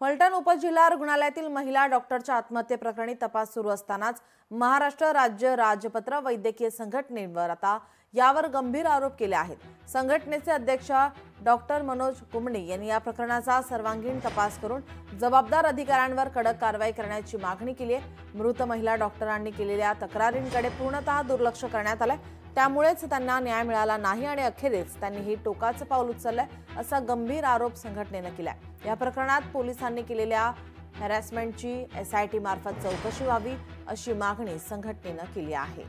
फलटण उपजिल्हा रुग्णालयातील महिला डॉक्टरच्या आत्महत्येप्रकरणी तपास सुरू असतानाच महाराष्ट्र राज्य राजपत्र वैद्यकीय संघटनेवर आता यावर गंभीर आरोप केले आहेत। संघटनेचे अध्यक्ष डॉक्टर मनोज कुमणे यांनी या प्रकरणाचा सर्वांगीण तपास करून जबाबदार अधिकाऱ्यांवर कडक कारवाई करण्याची मागणी केली आहे। मृत महिला डॉक्टरांनी केलेल्या तक्रारींकडे पूर्णतः दुर्लक्ष करण्यात आले, त्यामुळेच त्यांना न्याय मिळाला नाही आणि अखेरीस त्यांनी हे टोकाचं पाऊल उचललंय असा गंभीर आरोप संघटनेने केलाय। या प्रकरणात पोलिसांनी केलेल्या हॅरॅसमेंटची SIT मार्फत चौकशी व्हावी अशी मागणी संघटनेने केली आहे।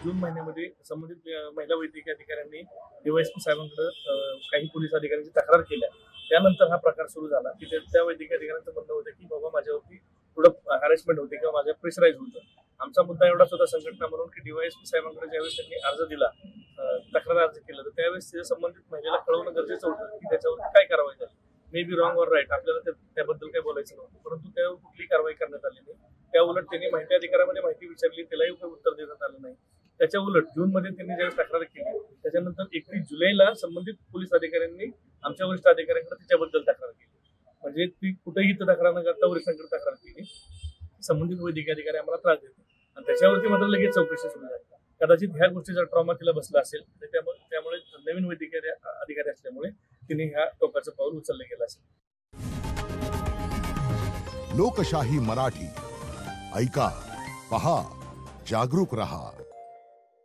जून महिन्यामध्ये संबंधित महिला वैद्यकीय अधिकाऱ्यांनी DYSP साहेबांकडे काही पोलीस अधिकाऱ्यांची तक्रार केल्या। त्यानंतर हा प्रकार सुरू झाला की त्या वैद्यकीय अधिकाऱ्यांचं म्हणणं होतं की बाबा माझ्यावरती थोडं हॅरॅसमेंट होते किंवा माझ्या प्रेशराइज होतं। आमचा मुद्दा एवढाच होता संघटना म्हणून की DYSP साहेबांकडे ज्यावेळेस त्यांनी अर्ज दिला, तक्रार अर्ज केला, तर त्यावेळेस त्या संबंधित महिलेला कळवणं गरजेचं होतं की त्याच्यावर काय कारवाई झाली। मे बी रॉंग और राईट, आपल्याला त्याबद्दल काही बोलायचं नव्हतं, परंतु त्यावर कुठली कारवाई करण्यात आली नाही। त्या उलट त्यांनी माहिती अधिकाऱ्यामध्ये माहिती विचारली, त्यालाही काही उत्तर देण्यात आलं नाही। त्याच्या उलट जून मध्ये त्यांनी ज्यावेळेस तक्रार केली, त्याच्यानंतर 31 जुलैला संबंधित पोलीस अधिकाऱ्यांनी आमच्या वरिष्ठ अधिकाऱ्यांकडे त्याच्याबद्दल तक्रार केली। म्हणजे ती कुठेही तक्रार न करता वरिष्ठांकडे तक्रार केली, संबंधित वैद्यकीय अधिकारी आम्हाला त्रास देतो आणि त्याच्यावरती मात्र लगेच चौकशी सुरू झाली। कदाचित ह्या गोष्टीचा ट्रॉमा तिला बसला असेल, त्यामुळे नवीन वैद्यकीय अधिकारी असल्यामुळे तिने ह्या टोकाचं पाऊल उचललं गेलं असेल। लोकशाही मराठी ऐका, पहा, जागरूक रहा।